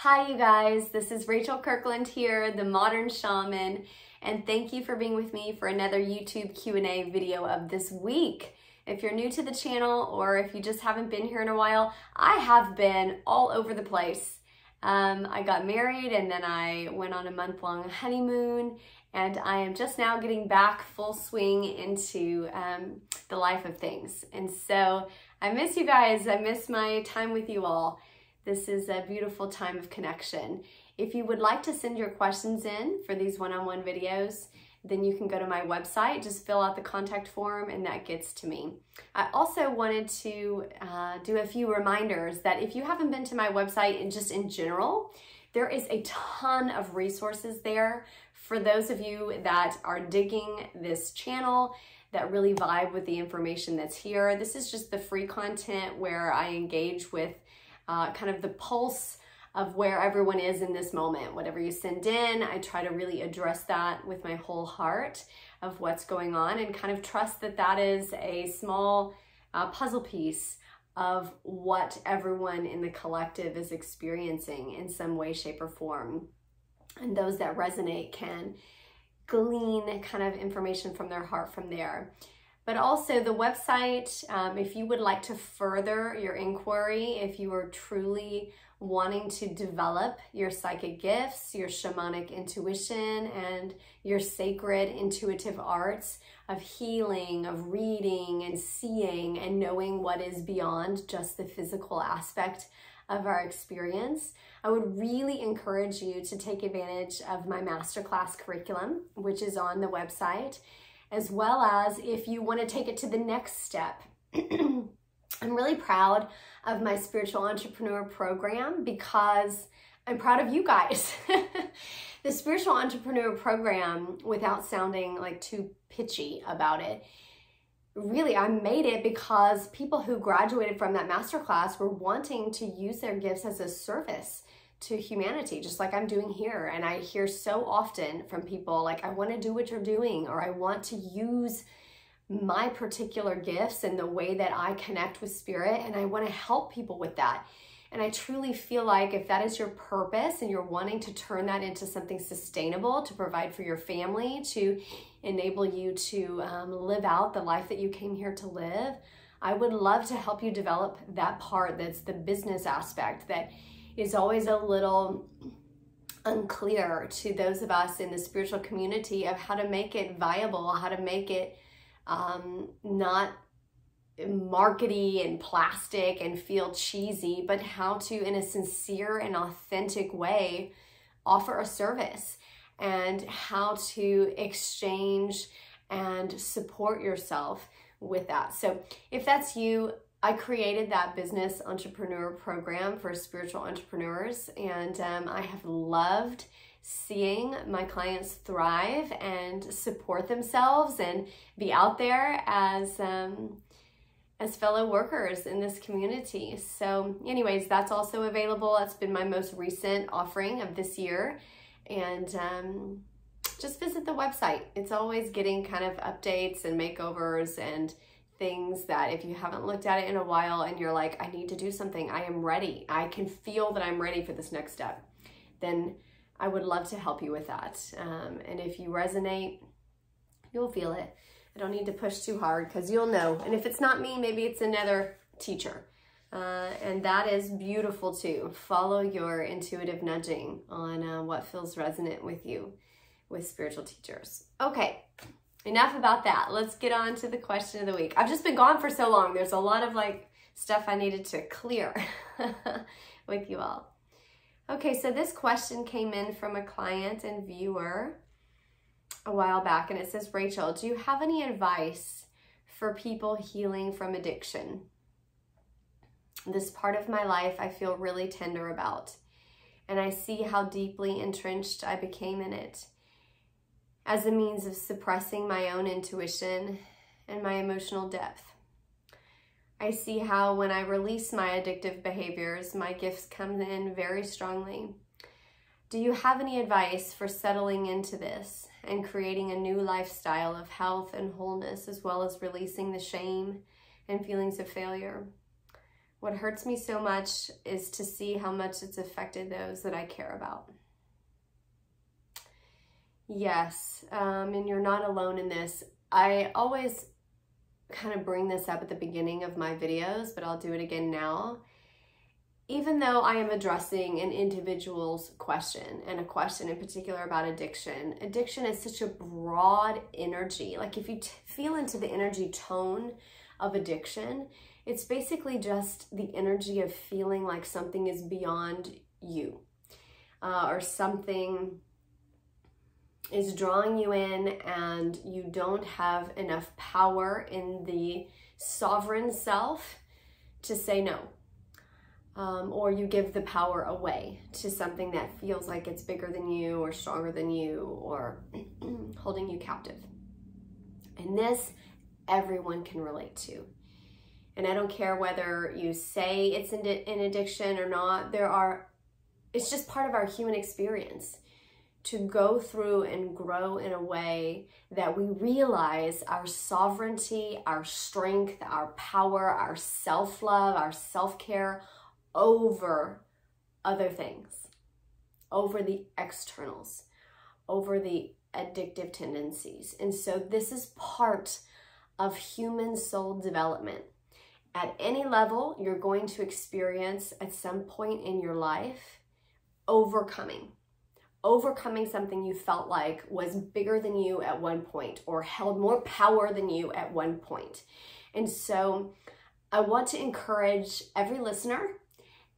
Hi you guys, this is Rachel Kirkland here, the Modern Shaman, and thank you for being with me for another YouTube Q&A video of this week. If you're new to the channel or if you just haven't been here in a while, I have been all over the place. I got married and then I went on a month-long honeymoon, and I am just now getting back full swing into the life of things. And so I miss you guys. I miss my time with you all. This is a beautiful time of connection. If you would like to send your questions in for these one-on-one videos, then you can go to my website, just fill out the contact form, and that gets to me. I also wanted to do a few reminders that if you haven't been to my website and just in general, there is a ton of resources there for those of you that are digging this channel, that really vibe with the information that's here. This is just the free content where I engage with kind of the pulse of where everyone is in this moment. Whatever you send in, I try to really address that with my whole heart of what's going on, and kind of trust that that is a small puzzle piece of what everyone in the collective is experiencing in some way, shape, or form. And those that resonate can glean kind of information from their heart from there. But also the website, if you would like to further your inquiry, if you are truly wanting to develop your psychic gifts, your shamanic intuition, and your sacred intuitive arts of healing, of reading and seeing and knowing what is beyond just the physical aspect of our experience, I would really encourage you to take advantage of my masterclass curriculum, which is on the website, as well as if you want to take it to the next step. I'm really proud of my spiritual entrepreneur program because I'm proud of you guys. The spiritual entrepreneur program, without sounding like too pitchy about it, really I made it because people who graduated from that masterclass were wanting to use their gifts as a service to humanity, just like I'm doing here. And I hear so often from people like, I want to do what you're doing, or I want to use my particular gifts and the way that I connect with spirit, and I want to help people with that. And I truly feel like if that is your purpose and you're wanting to turn that into something sustainable to provide for your family, to enable you to live out the life that you came here to live, I would love to help you develop that part that's the business aspect that is always a little unclear to those of us in the spiritual community, of how to make it viable, how to make it not markety and plastic and feel cheesy, but how to, in a sincere and authentic way, offer a service, and how to exchange and support yourself with that. So if that's you, I created that business entrepreneur program for spiritual entrepreneurs, and I have loved seeing my clients thrive and support themselves and be out there as fellow workers in this community. So anyways, that's also available. That's been my most recent offering of this year. And just visit the website. It's always getting kind of updates and makeovers and things that if you haven't looked at it in a while and you're like, I need to do something, I am ready, I can feel that I'm ready for this next step, then I would love to help you with that. And if you resonate, you'll feel it. I don't need to push too hard because you'll know. And if it's not me, maybe it's another teacher. And that is beautiful too. Follow your intuitive nudging on what feels resonant with you with spiritual teachers. Okay. Enough about that. Let's get on to the question of the week. I've just been gone for so long. There's a lot of stuff I needed to clear with you all. Okay, so this question came in from a client and viewer a while back, and it says, Rachel, do you have any advice for people healing from addiction? This part of my life I feel really tender about, and I see how deeply entrenched I became in it, as a means of suppressing my own intuition and my emotional depth. I see how when I release my addictive behaviors, my gifts come in very strongly. Do you have any advice for settling into this and creating a new lifestyle of health and wholeness, as well as releasing the shame and feelings of failure? What hurts me so much is to see how much it's affected those that I care about. Yes, and you're not alone in this. I always kind of bring this up at the beginning of my videos, but I'll do it again now. Even though I am addressing an individual's question, and a question in particular about addiction, addiction is such a broad energy. Like if you feel into the energy tone of addiction, it's basically just the energy of feeling like something is beyond you, or something is drawing you in and you don't have enough power in the sovereign self to say no. Or you give the power away to something that feels like it's bigger than you or stronger than you or holding you captive. And this, everyone can relate to. And I don't care whether you say it's an addiction or not, it's just part of our human experience to go through and grow in a way that we realize our sovereignty, our strength, our power, our self-love, our self-care over other things, over the externals, over the addictive tendencies. And so this is part of human soul development. At any level, you're going to experience at some point in your life overcoming something you felt like was bigger than you at one point or held more power than you at one point. And so I want to encourage every listener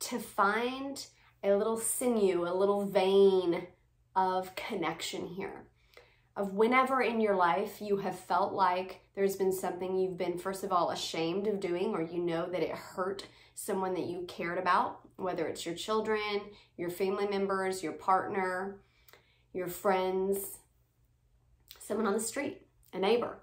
to find a little sinew, a little vein of connection here. Of whenever in your life you have felt like there's been something you've been, first of all, ashamed of doing, or you know that it hurt someone that you cared about, whether it's your children, your family members, your partner, your friends, someone on the street, a neighbor.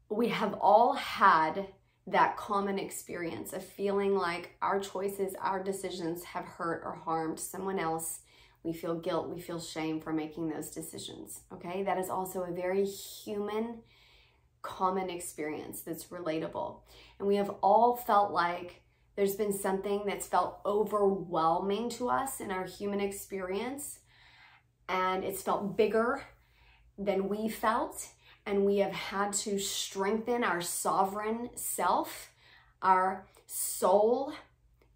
We have all had that common experience of feeling like our choices, our decisions have hurt or harmed someone else. We feel guilt, we feel shame for making those decisions, okay? That is also a very human, common experience that's relatable. And we have all felt like there's been something that's felt overwhelming to us in our human experience, and it's felt bigger than we felt, and we have had to strengthen our sovereign self, our soul,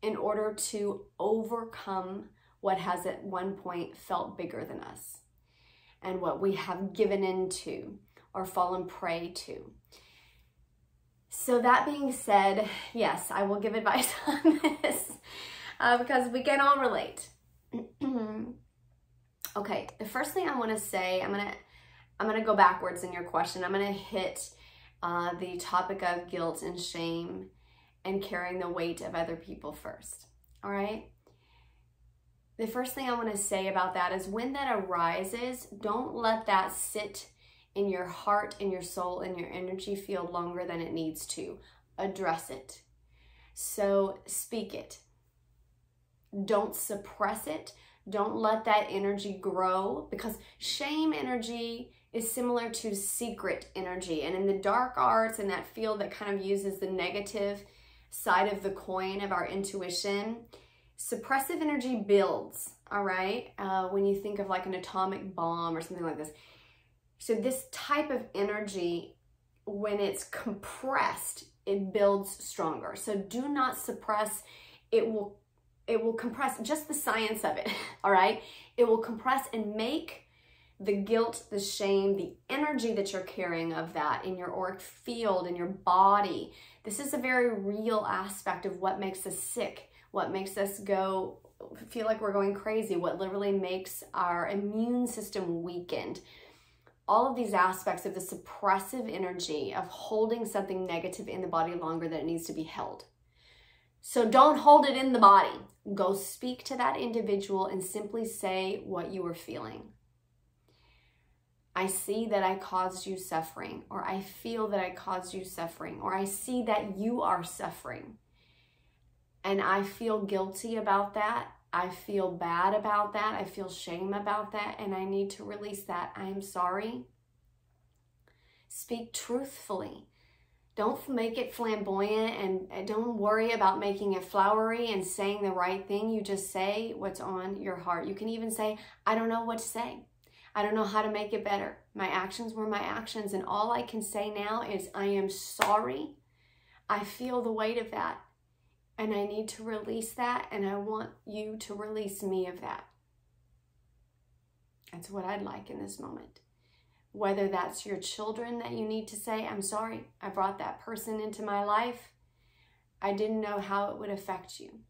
in order to overcome what has at one point felt bigger than us and what we have given into or fallen prey to. So that being said, yes, I will give advice on this because we can all relate. Okay, the first thing I want to say, I'm gonna go backwards in your question. I'm gonna hit the topic of guilt and shame and carrying the weight of other people first. All right. The first thing I want to say about that is when that arises, don't let that sit in your heart, in your soul, in your energy field longer than it needs to. Address it. So speak it. Don't suppress it. Don't let that energy grow, because shame energy is similar to secret energy. And in the dark arts and that field that kind of uses the negative side of the coin of our intuition, suppressive energy builds, all right? When you think of like an atomic bomb or something like this. So this type of energy, when it's compressed, it builds stronger. So do not suppress. It will compress, just the science of it, all right? It will compress and make the guilt, the shame, the energy that you're carrying of that in your auric field, in your body. This is a very real aspect of what makes us sick, what makes us feel like we're going crazy, what literally makes our immune system weakened. All of these aspects of the suppressive energy of holding something negative in the body longer than it needs to be held. So don't hold it in the body. Go speak to that individual and simply say what you are feeling. I see that I caused you suffering, or I feel that I caused you suffering, or I see that you are suffering. And I feel guilty about that. I feel bad about that. I feel shame about that. And I need to release that. I am sorry. Speak truthfully. Don't make it flamboyant, and don't worry about making it flowery and saying the right thing. You just say what's on your heart. You can even say, I don't know what to say. I don't know how to make it better. My actions were my actions, and all I can say now is I am sorry. I feel the weight of that, and I need to release that, and I want you to release me of that. That's what I'd like in this moment. Whether that's your children that you need to say, I'm sorry, I brought that person into my life. I didn't know how it would affect you.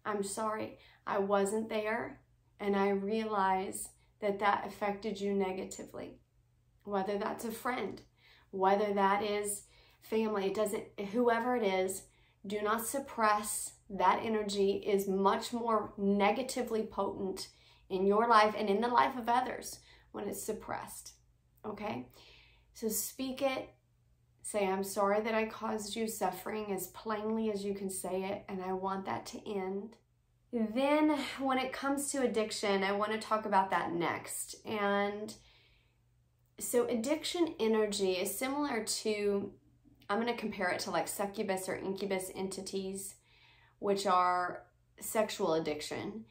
I'm sorry, I wasn't there, and I realize that that affected you negatively. Whether that's a friend, whether that is family, whoever it is, do not suppress. That energy is much more negatively potent in your life and in the life of others when it's suppressed. Okay, so speak it. Say, I'm sorry that I caused you suffering as plainly as you can say it, and I want that to end. Then when it comes to addiction, I want to talk about that next. And so addiction energy is similar to, I'm going to compare it to like succubus or incubus entities, which are sexual addiction.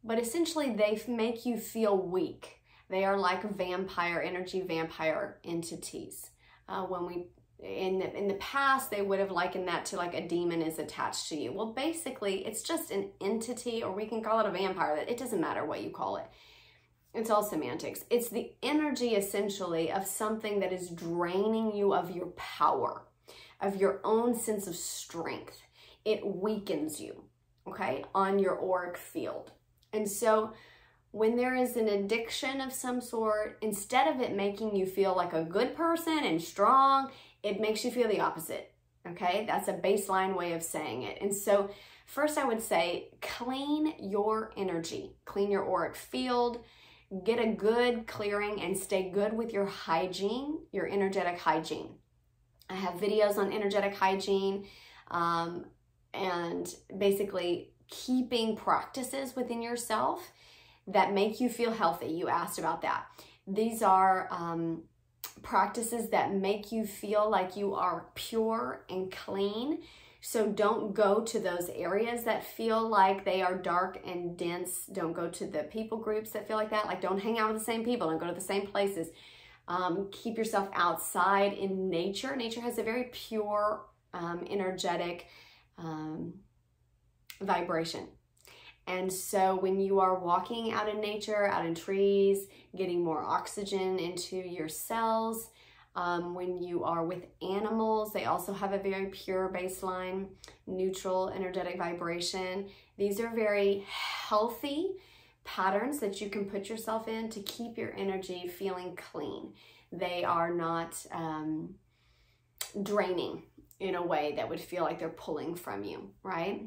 But essentially they make you feel weak. They are like vampire energy, vampire entities. In the past, they would have likened that to like a demon is attached to you. Well, basically, it's just an entity, or we can call it a vampire. It doesn't matter what you call it. It's all semantics. It's the energy, essentially, of something that is draining you of your power, of your own sense of strength. It weakens you, okay, on your auric field. And so when there is an addiction of some sort, instead of it making you feel like a good person and strong, it makes you feel the opposite, okay? That's a baseline way of saying it. And so first I would say, clean your energy, clean your auric field, get a good clearing, and stay good with your hygiene, your energetic hygiene. I have videos on energetic hygiene and basically keeping practices within yourself that make you feel healthy. You asked about that. These are practices that make you feel like you are pure and clean. So don't go to those areas that feel like they are dark and dense. Don't go to the people groups that feel like that. Like, don't hang out with the same people. Don't go to the same places. Keep yourself outside in nature. Nature has a very pure, energetic vibration. And so when you are walking out in nature, out in trees, getting more oxygen into your cells, when you are with animals, they also have a very pure baseline, neutral energetic vibration. These are very healthy patterns that you can put yourself in to keep your energy feeling clean. They are not draining in a way that would feel like they're pulling from you, right?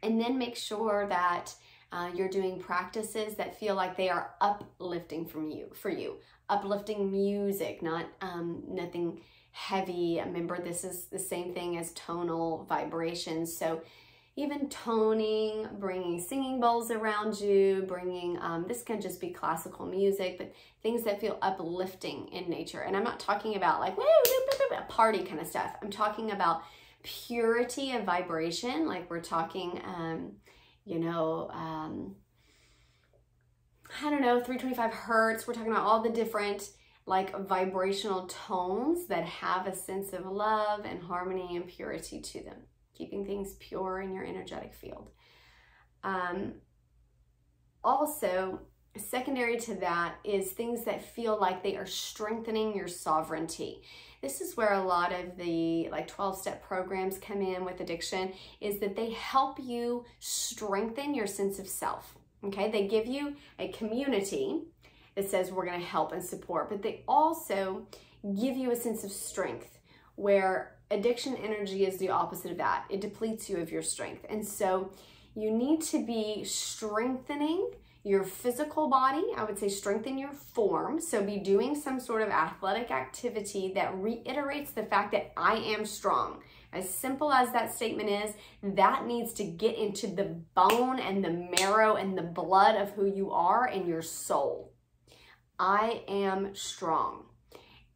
And then make sure that you're doing practices that feel like they are uplifting for you. Uplifting music, not nothing heavy. Remember, this is the same thing as tonal vibrations. So even toning, bringing singing bowls around you, bringing, this can just be classical music, but things that feel uplifting in nature. And I'm not talking about like, woo, party kind of stuff. I'm talking about purity of vibration. Like we're talking, I don't know, 325 hertz. We're talking about all the different like vibrational tones that have a sense of love and harmony and purity to them, keeping things pure in your energetic field. Also, secondary to that is things that feel like they are strengthening your sovereignty. This is where a lot of the like 12-step programs come in with addiction, is that they help you strengthen your sense of self. Okay, they give you a community that says we're going to help and support, but they also give you a sense of strength, where addiction energy is the opposite of that. It depletes you of your strength. And so you need to be strengthening your physical body. I would say strengthen your form. So be doing some sort of athletic activity that reiterates the fact that I am strong. As simple as that statement is, that needs to get into the bone and the marrow and the blood of who you are and your soul. I am strong.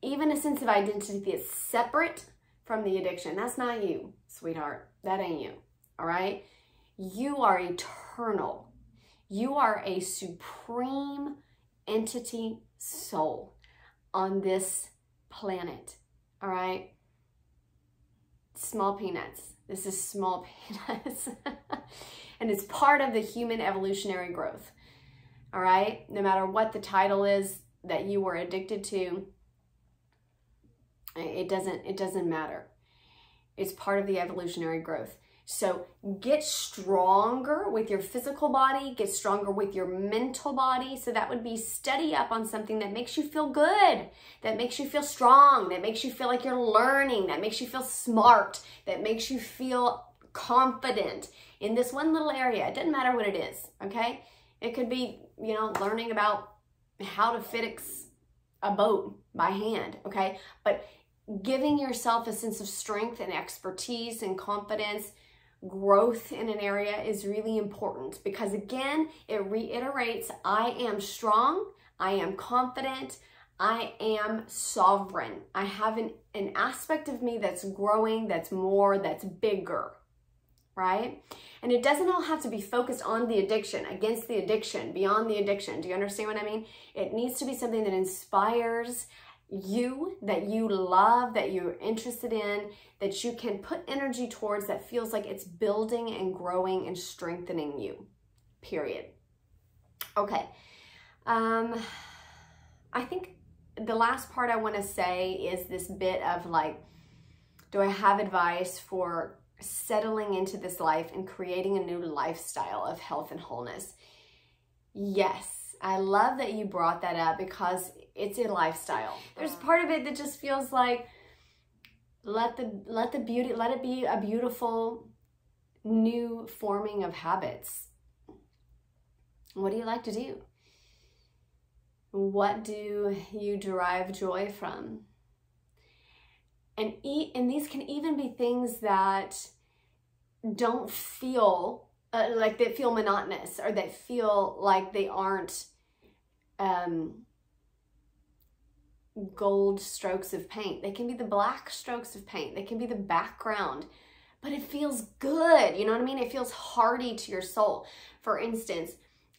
Even a sense of identity that's separate from the addiction. That's not you, sweetheart. That ain't you, all right? You are eternal. You are a supreme entity soul on this planet, all right? Small peanuts. This is small peanuts. And it's part of the human evolutionary growth, all right? No matter what the title is that you were addicted to, it doesn't matter. It's part of the evolutionary growth. So get stronger with your physical body, get stronger with your mental body. So that would be study up on something that makes you feel good, that makes you feel strong, that makes you feel like you're learning, that makes you feel smart, that makes you feel confident in this one little area. It doesn't matter what it is, okay? It could be, you know, learning about how to fix a boat by hand, okay? But giving yourself a sense of strength and expertise and confidence, growth in an area is really important, because again, it reiterates, I am strong, I am confident, I am sovereign. I have an aspect of me that's growing, that's more, that's bigger, right? And it doesn't all have to be focused on the addiction, against the addiction, beyond the addiction. Do you understand what I mean? It needs to be something that inspires you, that you love, that you're interested in, that you can put energy towards, that feels like it's building and growing and strengthening you, period. Okay. I think the last part I want to say is this bit of like, do I have advice for settling into this life and creating a new lifestyle of health and wholeness? Yes. I love that you brought that up, because it's a lifestyle. There's part of it that just feels like, let it be a beautiful new forming of habits. What do you like to do? What do you derive joy from? And these can even be things that don't feel like they feel monotonous, or that feel like they aren't gold strokes of paint. They can be the black strokes of paint. They can be the background, but it feels good. You know what I mean? It feels hearty to your soul. For instance,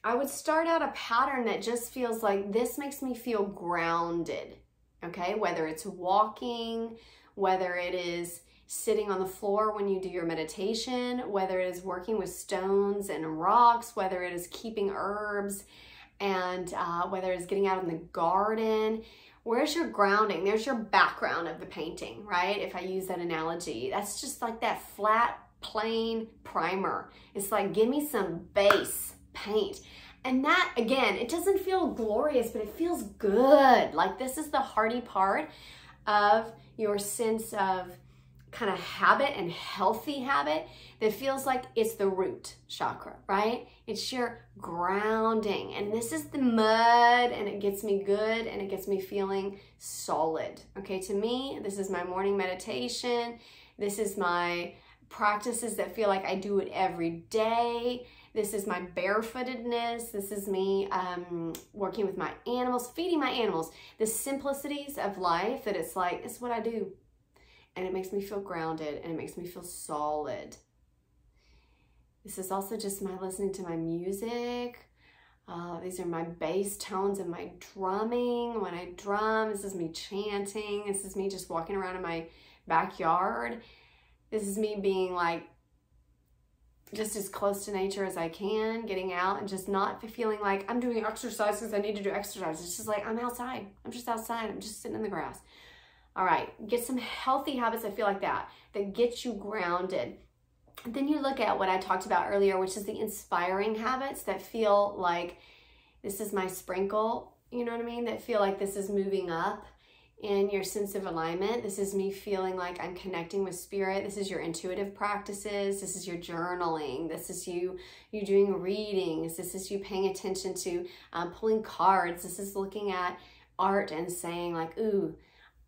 I would start out a pattern that just feels like, this makes me feel grounded, okay? Whether it's walking, whether it is sitting on the floor when you do your meditation, whether it is working with stones and rocks, whether it is keeping herbs, and whether it's getting out in the garden. Where's your grounding? There's your background of the painting, right? If I use that analogy, that's just like that flat, plain primer. It's like, give me some base paint. And that, again, it doesn't feel glorious, but it feels good. Like, this is the hearty part of your sense of kind of habit and healthy habit that feels like it's the root chakra, right? It's your grounding. And this is the mud, and it gets me good, and it gets me feeling solid. Okay, to me, this is my morning meditation. This is my practices that feel like I do it every day. This is my barefootedness. This is me working with my animals, feeding my animals. The simplicities of life, that it's like, it's what I do. And it makes me feel grounded, and it makes me feel solid. This is also just my listening to my music. These are my bass tones and my drumming. When I drum, this is me chanting. This is me just walking around in my backyard. This is me being like, just as close to nature as I can, getting out and just not feeling like I'm doing exercise because I need to do exercise. It's just like, I'm outside. I'm just outside. I'm just sitting in the grass. All right, get some healthy habits that feel like that get you grounded. Then you look at what I talked about earlier, which is the inspiring habits that feel like this is my sprinkle, you know what I mean? That feel like this is moving up in your sense of alignment. This is me feeling like I'm connecting with spirit. This is your intuitive practices. This is your journaling. This is you doing readings. This is you paying attention to pulling cards. This is looking at art and saying like, ooh,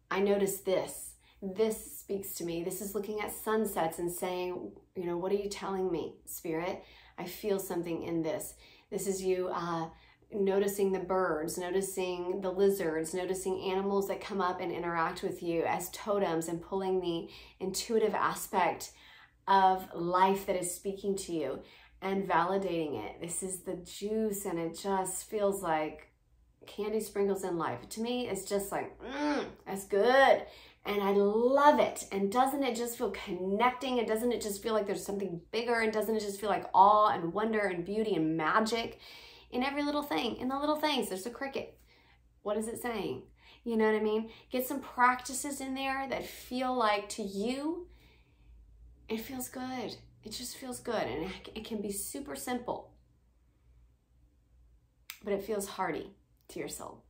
I noticed this. This speaks to me. This is looking at sunsets and saying, you know, what are you telling me, spirit? I feel something in this. This is you noticing the birds, noticing the lizards, noticing animals that come up and interact with you as totems, and pulling the intuitive aspect of life that is speaking to you and validating it. This is the juice, and it just feels like candy sprinkles in life. To me, it's just like, that's good. And I love it. And doesn't it just feel connecting? And doesn't it just feel like there's something bigger? And doesn't it just feel like awe and wonder and beauty and magic in every little thing? In the little things, there's a cricket. What is it saying? You know what I mean? Get some practices in there that feel like, to you, it feels good. It just feels good. And it can be super simple, but it feels hearty to your soul,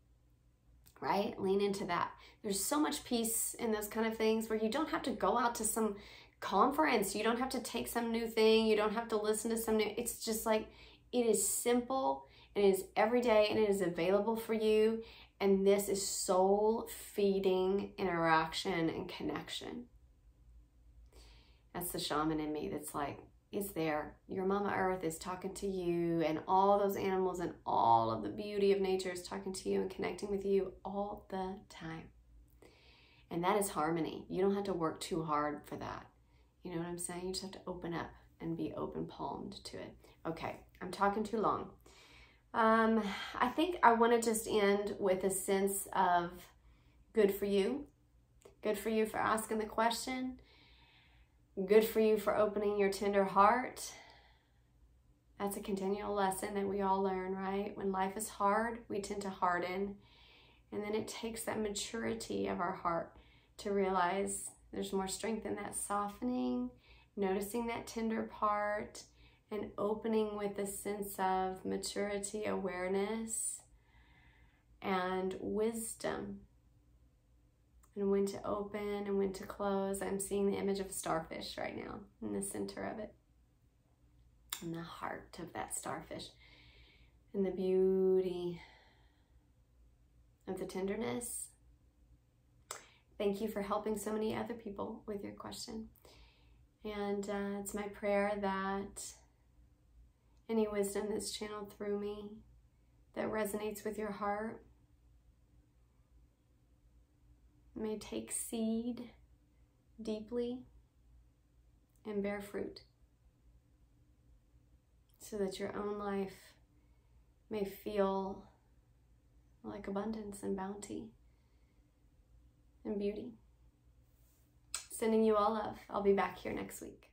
right? Lean into that. There's so much peace in those kind of things where you don't have to go out to some conference. You don't have to take some new thing. You don't have to listen to some new, it's just like, it is simple, and it is everyday, and it is available for you. And this is soul feeding interaction and connection. That's the shaman in me that's like, it's there. Your Mama Earth is talking to you, and all those animals and all of the beauty of nature is talking to you and connecting with you all the time. And that is harmony. You don't have to work too hard for that. You know what I'm saying? You just have to open up and be open palmed to it. Okay, I'm talking too long. I think I want to just end with a sense of good for you. Good for you for asking the question. Good for you for opening your tender heart. That's a continual lesson that we all learn, right? When life is hard, we tend to harden. And then it takes that maturity of our heart to realize there's more strength in that softening, noticing that tender part, and opening with a sense of maturity, awareness, and wisdom. And when to open and when to close. I'm seeing the image of a starfish right now in the center of it. In the heart of that starfish. And the beauty of the tenderness. Thank you for helping so many other people with your question. And it's my prayer that any wisdom that's channeled through me that resonates with your heart may take seed deeply and bear fruit, so that your own life may feel like abundance and bounty and beauty. Sending you all love. I'll be back here next week.